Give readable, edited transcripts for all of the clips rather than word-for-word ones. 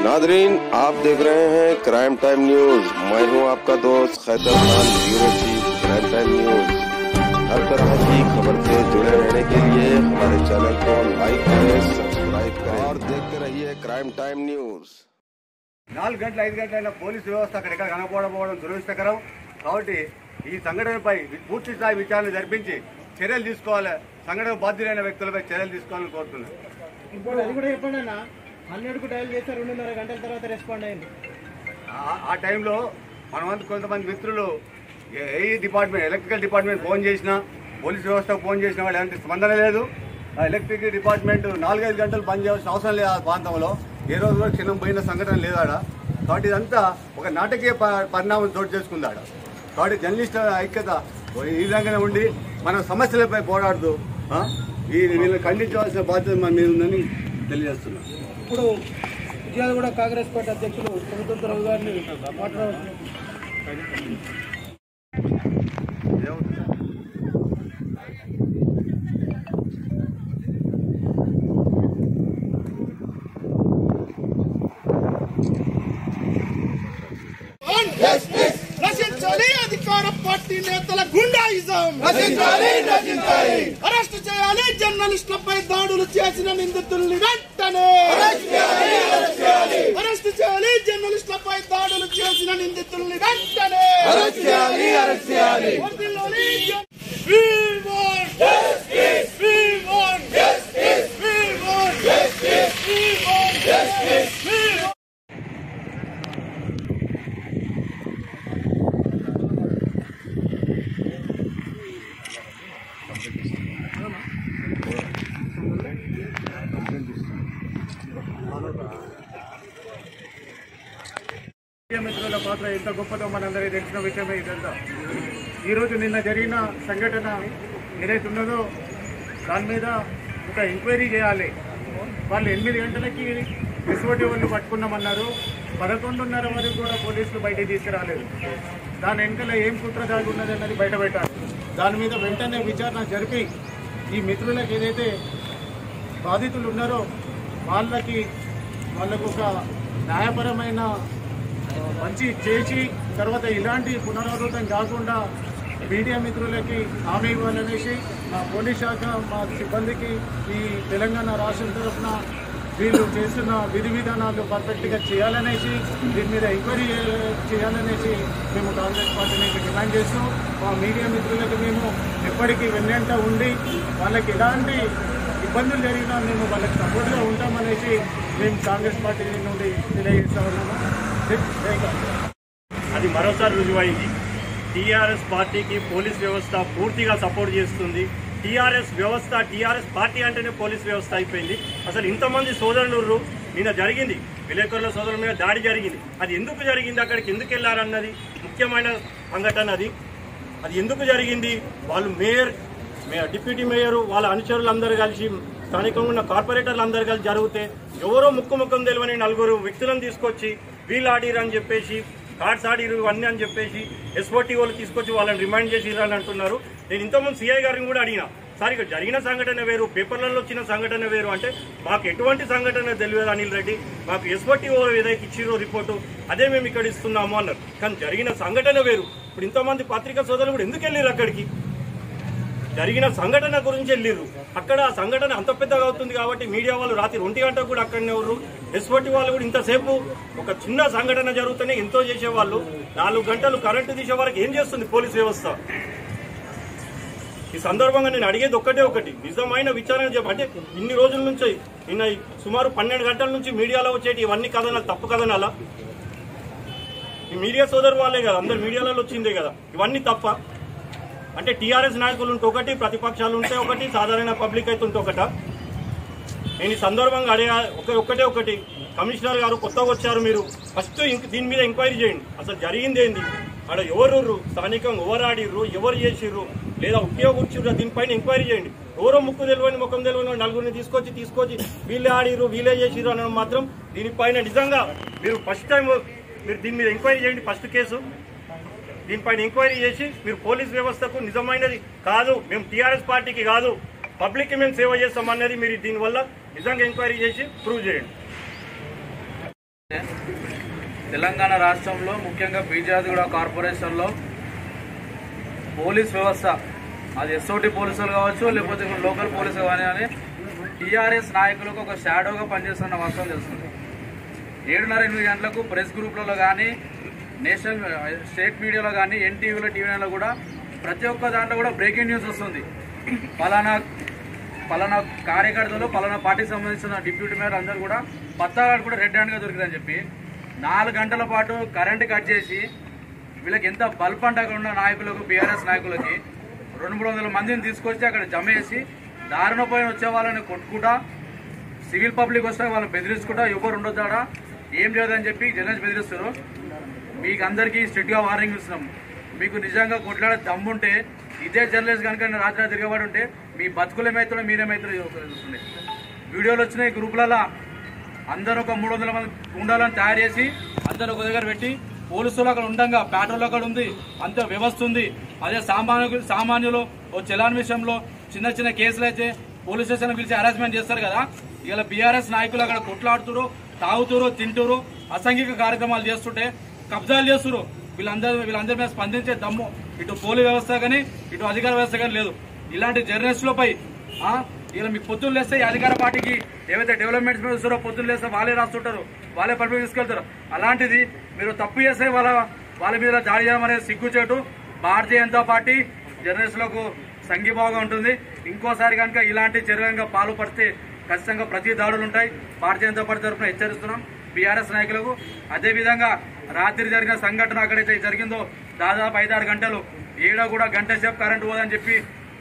Nadreen, आप देख रहे हैं क्राइम टाइम न्यूज। मैं हूं आपका दोस्त Khaitar Khan, bureau chief Crime Time News. हर तरह की खबर से जुड़े रहने के लिए हमारे चैनल को लाइक करें, सब्सक्राइब करें और देखते रहिए क्राइम टाइम न्यूज। 4 గంటల 5 గంటలైన పోలీసు వ్యవస్థ అక్కడ కనపడకపోవడం దురదృష్టకరం కాబట్టి ఈ సంఘటనపై పూర్తి స్థాయి విచారణ జరిపించి చర్యలు తీసుకోవాలి. సంఘటన బాధ్యులైన వ్యక్తులపై చర్యలు తీసుకోవాలని కోరుతున్నాను. ఇప్పుడు అది కూడా చెప్పండి అన్న, 100కు డయల్ చేస్తే 2.5 గంటల తర్వాత రెస్పాండ్ అయింది. ఆ టైంలో మనమంతా కొంతమంది మిత్రులు ఏ డిపార్ట్మెంట్ ఎలక్ట్రికల్ డిపార్ట్మెంట్ ఫోన్ చేసినా, పోలీసు వ్యవస్థకు ఫోన్ చేసిన వాళ్ళు ఎలాంటి స్పందన లేదు. ఎలక్ట్రిక్ డిపార్ట్మెంట్ 4-5 గంటలు పనిచేయాల్సిన అవసరం లేదు. ఆ ప్రాంతంలో ఏ రోజు కూడా క్షణం పోయిన సంఘటన లేదాడ. కాబట్టి ఇదంతా ఒక నాటకీయ పరిణామం చోటు చేసుకుందాడ. కాబట్టి జర్నలిస్టుల ఐక్యత ఈ విధంగానే ఉండి మన సమస్యలపై పోరాడుతూ వీళ్ళని ఖండించవలసిన బాధ్యత మన మీద ఉందని తెలియజేస్తున్నాం. ఇప్పుడు విజయవాడ కాంగ్రెస్ పార్టీ అధ్యక్షులు ప్రభుత్వ గారిని మాట్లాడుతున్నారు. నశించాలి అధికార పార్టీ నేతల గుండాయిజం, అరెస్ట్ చేయాలి జర్నలిస్టులపై దాడులు చేసిన నిందితుల్ని వెంటనే, అరెస్ట్ చేయాలి జర్నలిస్టులపై దాడులు చేసిన నిందితుల్ని వెంటనే. మిత్రుల పాత్ర ఎంత గొప్పదో మనందరికీ తెలిసిన విషయమే. ఇదంతా ఈరోజు నిన్న జరిగిన సంఘటన ఏదైతే ఉన్నదో దాని మీద ఒక ఎంక్వైరీ చేయాలి. వాళ్ళు 8 గంటలకి ఎస్ఓటీ వాళ్ళు పట్టుకున్నామన్నారు. 11:30 వరకు కూడా పోలీసులు బయటికి తీసుకురాలేదు. దాని వెనుకల ఏం కుట్రదాగి ఉన్నది అన్నది బయట పెట్టాలి. దాని మీద వెంటనే విచారణ జరిపి ఈ మిత్రులకు ఏదైతే బాధితులు ఉన్నారో వాళ్ళకు ఒక న్యాయపరమైన మంచి చేసి తర్వాత ఇలాంటి పునరావృతం కాకుండా మీడియా మిత్రులకి హామీ ఇవ్వాలనేసి మా పోలీస్ శాఖ మా సిబ్బందికి ఈ తెలంగాణ రాష్ట్రం తరఫున వీళ్ళు చేస్తున్న విధి విధానాలు పర్ఫెక్ట్గా చేయాలనేసి దీని మీద ఎంక్వైరీ చేయాలనేసి మేము కాంగ్రెస్ పార్టీ నుంచి డిమాండ్ చేస్తూ మా మీడియా మిత్రులకి మేము ఎప్పటికీ వెన్నంట ఉండి వాళ్ళకి ఎలాంటి ఇబ్బందులు జరిగినా మేము వాళ్ళకి సపోర్ట్గా ఉంటామనేసి మేము కాంగ్రెస్ పార్టీ నుండి తెలియజేస్తా ఉన్నాము. అది మరోసారి రుజువైంది. టీఆర్ఎస్ పార్టీకి పోలీస్ వ్యవస్థ పూర్తిగా సపోర్ట్ చేస్తుంది. టీఆర్ఎస్ పార్టీ అంటేనే పోలీస్ వ్యవస్థ అయిపోయింది. అసలు ఇంతమంది సోదరులు నిన్న జరిగింది, విలేకరుల సోదరుల మీద దాడి జరిగింది. అది ఎందుకు జరిగింది, అక్కడికి ఎందుకు వెళ్ళారన్నది ముఖ్యమైన సంఘటన. అది ఎందుకు జరిగింది, వాళ్ళు డిప్యూటీ మేయరు వాళ్ళ అనుచరులు అందరూ కలిసి స్థానికంగా ఉన్న కార్పొరేటర్లు అందరూ కలిసి జరిగితే ఎవరో ముఖం తెలియని 4 వ్యక్తులను తీసుకొచ్చి వీళ్ళు ఆడిరు అని చెప్పేసి, కార్డ్స్ ఆడిరు అన్నీ అని చెప్పేసి ఎస్ఓటీ వాళ్ళు తీసుకొచ్చి వాళ్ళని రిమైండ్ చేసిరు అని అంటున్నారు. నేను ఇంతకుముందు సిఐ గారిని కూడా అడిగినా, సార్ ఇక్కడ జరిగిన సంఘటన వేరు, పేపర్లలో వచ్చిన సంఘటన వేరు అంటే మాకు ఎటువంటి సంఘటన తెలియదు అనిల్ రెడ్డి, మాకు ఎస్ఓటీ వాళ్ళు ఏదైతే ఇచ్చిరో రిపోర్టు అదే మేము ఇక్కడ ఇస్తున్నాము అన్నారు. కానీ జరిగిన సంఘటన వేరు. ఇప్పుడు ఇంతమంది పత్రికా సోదరులు కూడా ఎందుకు వెళ్ళిరు, అక్కడికి జరిగిన సంఘటన గురించి వెళ్ళిర్రు. అక్కడ ఆ సంఘటన అంత పెద్దగా అవుతుంది కాబట్టి మీడియా వాళ్ళు రాత్రి 1 గంటకు కూడా అక్కడనే ఉన్నారు. ఎస్ఓటీ వాళ్ళు కూడా ఇంతసేపు ఒక చిన్న సంఘటన జరుగుతూనే ఎంతో చేసేవాళ్ళు. 4 గంటలు కరెంటు తీసే వరకు ఏం చేస్తుంది పోలీస్ వ్యవస్థ? ఈ సందర్భంగా నేను అడిగేది ఒకటి, నిజమైన విచారణ అంటే ఇన్ని రోజుల నుంచి నిన్న సుమారు 12 గంటల నుంచి మీడియాలో వచ్చేటి ఇవన్నీ కథనాలు తప్పు కథనాలా? ఈ మీడియా సోదరు వాళ్ళే కదా, అందరు మీడియాలలో వచ్చిందే కదా, ఇవన్నీ తప్ప? అంటే టీఆర్ఎస్ నాయకులు ఉంటే ఒకటి, ప్రతిపక్షాలు ఉంటే ఒకటి, సాధారణ పబ్లిక్ అయితే ఉంటే ఒకట? నేను ఈ సందర్భంగా అడిగా ఒకటి, కమిషనర్ గారు కొత్తగా వచ్చారు, మీరు ఫస్ట్ దీని మీద ఎంక్వైరీ చేయండి. అసలు జరిగింది ఏంది, అక్కడ ఎవరు స్థానికంగా ఎవరు ఆడిర్రు, ఎవరు చేసిర్రు, లేదా ఉపయోగించారు, దీనిపైన ఎంక్వైరీ చేయండి. ఎవరో ముఖం తెలియని 4 తీసుకొచ్చి వీళ్ళే ఆడిర్రు వీళ్ళే చేసిర్రు అనడం మాత్రం దీనిపైన నిజంగా మీరు ఫస్ట్ టైం మీరు దీని మీద ఎంక్వైరీ చేయండి. ఫస్ట్ కేసు దీనిపైన ఎంక్వైరీ చేసి మీరు పోలీస్ వ్యవస్థకు నిజమైనది కాదు, మేము టీఆర్ఎస్ పార్టీకి కాదు పబ్లిక్ కి మేము సేవ చేస్తామన్నది మీరు దీనివల్ల నిజంగా ఎంక్వైరీ చేసి ప్రూవ్ చేయండి. తెలంగాణ రాష్ట్రంలో ముఖ్యంగా బీజాదిగూడ కార్పొరేషన్లో పోలీస్ వ్యవస్థ, అది ఎస్ఓటీ పోలీసులు కావచ్చు లేకపోతే లోకల్ పోలీసులు కానీ టీఆర్ఎస్ నాయకులకు ఒక షాడోగా పనిచేస్తున్న వాస్తవం తెలుస్తుంది. 7:30-8 గంటలకు ప్రెస్ గ్రూప్లలో కానీ స్టేట్ మీడియాలో కానీ ఎన్టీవీలో టీవీలో కూడా ప్రతి ఒక్క దాంట్లో కూడా బ్రేకింగ్ న్యూస్ వస్తుంది. పలానా కార్యకర్తలు పలానా పార్టీకి సంబంధించిన డిప్యూటీ మేయర్ అందరూ కూడా పత్తాలు కూడా రెడ్ హ్యాండ్గా దొరికిందని చెప్పి 4 గంటల పాటు కరెంటు కట్ చేసి వీళ్ళకి ఎంత బల్పంటగా ఉన్న నాయకులకు బీఆర్ఎస్ నాయకులకి 200-300 మందిని తీసుకొచ్చి అక్కడ జమ చేసి దారుణ పైన వచ్చే వాళ్ళని కొట్టుకుంటా సివిల్ పబ్లిక్ వస్తే వాళ్ళని బెదిరించుకుంటా ఎవరు ఉండొద్దాడా ఏం లేదని చెప్పి జర్నలిస్ట్ బెదిరిస్తారు. మీకు అందరికీ స్ట్రిక్ట్గా వార్నింగ్ ఇస్తున్నాం. మీకు నిజంగా కొట్లాడే దమ్ముంటే ఇదే జర్నలిస్ట్ కనుక రాత్రి తిరగబడి ఉంటే మీ బతుకులేమైతుందో మీరేమైతుందో చూస్తుంది. వీడియోలు వచ్చినాయి గ్రూపులలో అందరూ ఒక 300 మంది గుండాలను తయారు చేసి అందరూ ఒక దగ్గర పెట్టి పోలీసులు అక్కడ ఉండగా పెట్రోల్ అక్కడ ఉంది, అంత వ్యవస్థ ఉంది. అదే సామాన్యులు ఓ చలాన్ విషయంలో చిన్న చిన్న కేసులు అయితే పోలీస్ స్టేషన్ పిలిచి హరాస్మెంట్ చేస్తారు కదా. ఇలా బీఆర్ఎస్ నాయకులు అక్కడ కొట్లాడుతురు, తాగుతురు, తింటురు, అసాంఘిక కార్యక్రమాలు చేస్తుంటే కబ్జాలు చేస్తురు. వీళ్ళందరి మీద స్పందించే దమ్ము ఇటు పోలీస్ వ్యవస్థ కానీ ఇటు అధికార వ్యవస్థ కానీ లేదు. ఇలాంటి జర్నలిస్టులపై ఇలా మీకు పొద్దున్న లేస్తే అధికార పార్టీకి ఏవైతే డెవలప్మెంట్స్ మీద వస్తారో పొద్దున్న లేస్తే వాళ్ళే రాస్తుంటారు, వాళ్ళే పర్మిషన్ తీసుకెళ్తారు. అలాంటిది మీరు తప్పు చేస్తే వాళ్ళ మీద దాడి చేయడం అనేది సిగ్గుచేటు. భారతీయ జనతా పార్టీ జర్నలిస్టులకు సంఘీభావంగా ఉంటుంది. ఇంకోసారి కనుక ఇలాంటి చర్యలుగా పాల్పడితే ఖచ్చితంగా ప్రతి దాడులు ఉంటాయి. భారతీయ జనతా పార్టీ తరఫున హెచ్చరిస్తున్నాం బీఆర్ఎస్ నాయకులకు. అదేవిధంగా రాత్రి జరిగిన సంఘటన అక్కడైతే జరిగిందో దాదాపు 5-6 గంటలు ఏడో కూడా గంట సేపు కరెంటు పోదని చెప్పి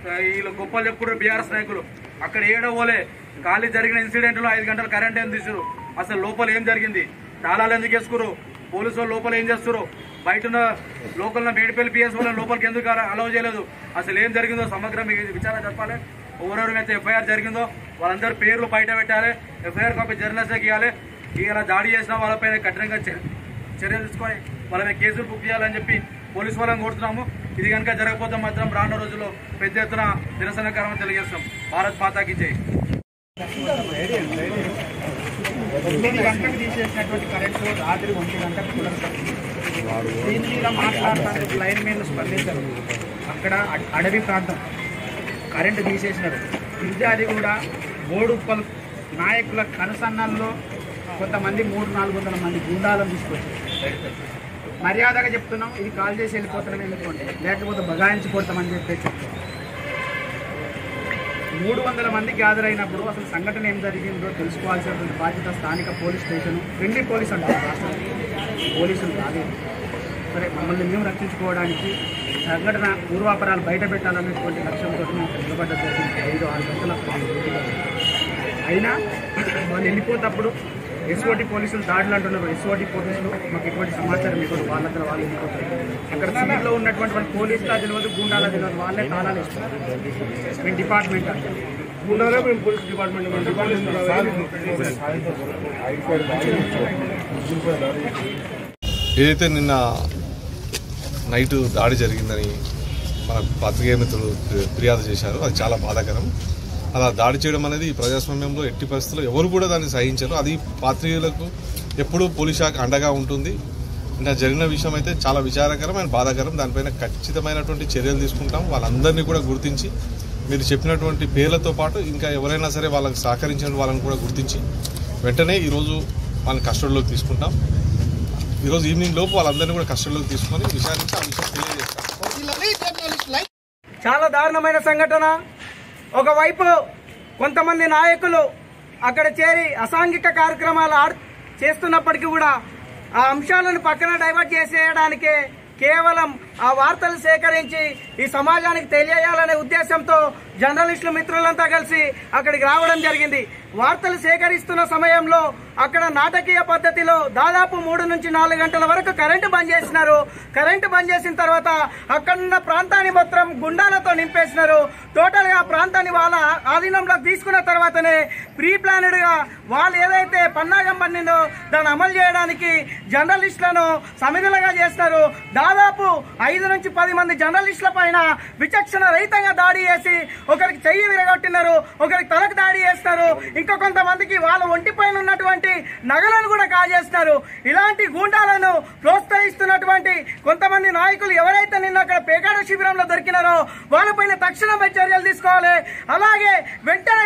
వీళ్ళు గొప్పలు చెప్పుకుంటారు బీఆర్ఎస్ నాయకులు. అక్కడ ఏడో పోలే, ఖాళీ జరిగిన ఇన్సిడెంట్ లో 5 గంటలు కరెంట్ ఏం తీసుకురు, అసలు లోపల ఏం జరిగింది, తాళాలు ఎందుకు వేసుకురు, పోలీసు వాళ్ళు లోపల ఏం చేస్తారు, బయట ఉన్న లోకల్ మేడిపల్లి పిఎస్ వాళ్ళ లోపలికి ఎందుకు అలౌ చేయలేదు, అసలు ఏం జరిగిందో సమగ్ర విచారణ జరపాలి. ఎవరెవరైతే ఎఫ్ఐఆర్ జరిగిందో వాళ్ళందరూ పేర్లు బయట పెట్టాలి, ఎఫ్ఐఆర్ కాపీ జర్నలిస్ట్కి ఇవ్వాలి. ఇలా దాడి చేసిన వాళ్ళపైన కఠినంగా చర్యలు తీసుకొని వాళ్ళ మీద కేసులు బుక్ చేయాలని చెప్పి పోలీసు వాళ్ళని కోరుతున్నాము. ఇది కనుక జరగకపోతే మాత్రం రానున్న రోజుల్లో పెద్ద ఎత్తున నిరసన కార్యక్రమం తెలియజేస్తాం. భారత్ మాతాకి జై. 9 గంటలకు తీసేసినటువంటి కరెంటు రాత్రి 1 గంటకు పునరుద్ధరించారు. దీని మీద మాట్లాడటానికి లైన్ మెన్లు స్పందించారు. అక్కడ అడవి ప్రాంతం కరెంటు తీసేసినారు. విద్యాది కూడా బోడుప్పల్ నాయకుల కనుసన్నల్లో కొంతమంది 300-400 మంది గుండాలను తీసుకొచ్చారు. మర్యాదగా చెప్తున్నాం, ఇది కాల్ చేసి వెళ్ళిపోతున్నాం ఎందుకంటే లేకపోతే బగాయించి కొడతామని చెప్పి చెప్తాం. 300 మంది గ్యాదర్ అయినప్పుడు అసలు సంఘటన ఏం జరిగిందో తెలుసుకోవాల్సినటువంటి బాధ్యత స్థానిక పోలీస్ స్టేషన్, ఫ్రెండ్లీ పోలీస్ అంటారు రాష్ట్రానికి, పోలీసులు రాలేదు. సరే మమ్మల్ని మేము రక్షించుకోవడానికి సంఘటన పూర్వాపరాలు బయట పెట్టాలనేటువంటి లక్ష్యంతో మేము నిలబడ్డ జరిగింది. 5-6 గంటల అయినా వాళ్ళు వెళ్ళిపోతప్పుడు ఎస్ఓటీ పోలీసులు దాడులు అంటున్నారు. ఎస్ఓటీ పోలీసులు మాకు ఎటువంటి సమాచారం ఇవ్వదు, వాళ్ళ దగ్గర వాళ్ళు వెళ్ళిపోతారు. అక్కడ సివిల్లో ఉన్నటువంటి వాళ్ళు పోలీసులా తెలియదు, గుండాలా తెలియదు, వాళ్ళే తాళాలు ఇస్తున్నారు. మేము డిపార్ట్మెంట్ అంటే గుండాలో మేము పోలీస్ డిపార్ట్మెంట్ ఏదైతే నిన్న నైట్ దాడి జరిగిందని మన పత్రికా మిత్రులు ఫిర్యాదు చేశారు, అది చాలా బాధాకరం. అలా దాడి చేయడం అనేది ఈ ప్రజాస్వామ్యంలో ఎట్టి పరిస్థితుల్లో ఎవరు కూడా దాన్ని సహించరు. అది పాత్రికేయులకు ఎప్పుడూ పోలీస్ శాఖ అండగా ఉంటుంది. నిన్న జరిగిన విషయం అయితే చాలా విచారకరం అండ్ బాధాకరం. దానిపైన ఖచ్చితమైనటువంటి చర్యలు తీసుకుంటాం. వాళ్ళందరినీ కూడా గుర్తించి మీరు చెప్పినటువంటి పేర్లతో పాటు ఇంకా ఎవరైనా సరే వాళ్ళకి సహకరించిన వాళ్ళని కూడా గుర్తించి వెంటనే ఈరోజు వాళ్ళని కస్టడీలోకి తీసుకుంటాం. ఈరోజు ఈవినింగ్ లోపు వాళ్ళందరినీ కూడా కస్టడీలోకి తీసుకొని విచారించి ఆ విషయం తెలియజేస్తాం. చాలా దారుణమైన సంఘటన. ఒకవైపు కొంతమంది నాయకులు అక్కడ చేరి అసాంఘిక కార్యక్రమాలు చేస్తున్నప్పటికీ కూడా ఆ అంశాలను పక్కన డైవర్ట్ చేసేయడానికే కేవలం ఆ వార్తలు సేకరించి ఈ సమాజానికి తెలియజేయాలనే ఉద్దేశంతో జర్నలిస్టులు మిత్రులంతా కలిసి అక్కడికి రావడం జరిగింది. వార్తలు సేకరిస్తున్న సమయంలో అక్కడ నాటకీయ పద్ధతిలో దాదాపు 3-4 గంటల వరకు కరెంటు బంద్ చేసినారు. కరెంటు బంద్ చేసిన తర్వాత అక్కడున్న ప్రాంతాన్ని మొత్తం గుండాలతో నింపేసినారు. టోటల్ గా ప్రాంతాన్ని వాళ్ళ ఆధీనంలోకి తీసుకున్న తర్వాతనే ప్రీ ప్లానెడ్ గా వాళ్ళు ఏదైతే పన్నాగం పన్నిందో దాన్ని అమలు చేయడానికి జర్నలిస్టులను సమిధులుగా చేస్తారు. దాదాపు 5 నుంచి 10 మంది జర్నలిస్టుల పైన విచక్షణ రహితంగా దాడి చేసి ఒకరికి చెయ్యి విరగొట్టినారు, ఒకరికి తలకు దాడి చేస్తారు, ఇంకా కొంతమందికి వాళ్ళ ఒంటి పైన ఉన్నటువంటి నగలను కూడా కాజేస్తున్నారు. ఇలాంటి గూండాలను ప్రోత్సహిస్తున్నటువంటి కొంతమంది నాయకులు ఎవరైతే నిన్న అక్కడ పేకాడ శిబిరంలో దొరికినారో వాళ్ళపైన తక్షణమే చర్యలు తీసుకోవాలి. అలాగే వెంటనే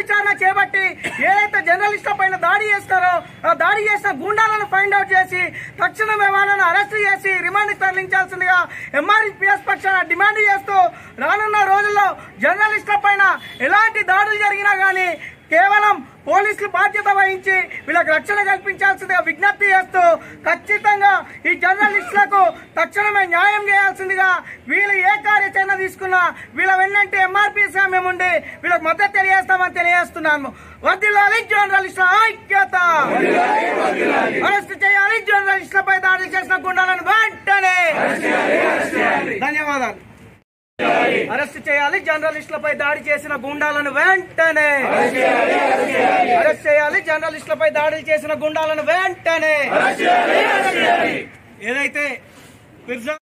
విచారణ చేపట్టి ఏదైతే జర్నలిస్టుల పైన దాడి చేస్తారో ఆ దాడి చేసిన గూండాలను ఫైండ్ అవుట్ చేసి తక్షణమే వాళ్ళను అరెస్ట్ చేసి రిమాండ్ తరలించాల్సిందిగా ఎంఆర్పీఎస్ పక్షాన డిమాండ్ చేస్తూ రానున్న రోజుల్లో జర్నలిస్టుల పైన ఎలాంటి దాడులు జరిగినా గానీ కేవలం పోలీసులు బాధ్యత వహించి వీళ్ళకి రక్షణ కల్పించాల్సిందిగా విజ్ఞప్తి చేస్తూ ఖచ్చితంగా ఈ జర్నలిస్టులకు తక్షణమే న్యాయం చేయాల్సిందిగా వీళ్ళు ఏ కార్యాచరణ తీసుకున్నా వీళ్ళ వెన్నంటే ఎంఆర్పీఎస్ మేముండి వీళ్ళకి మద్దతు తెలియజేస్తామని తెలియజేస్తున్నాము. వర్ధిల్లాలి జర్నలిస్టుల ఐక్యత, అరెస్ట్ చేయాలి జర్నలిస్టులపై దాడులు చేసిన గుండాలను వెంటనే. ధన్యవాదాలు. అరెస్ట్ చేయాలి జర్నలిస్టులపై దాడి చేసిన గుండాలను వెంటనే. అరెస్ట్ చేయాలి జర్నలిస్టులపై దాడులు చేసిన గుండాలను వెంటనే. ఏదైతే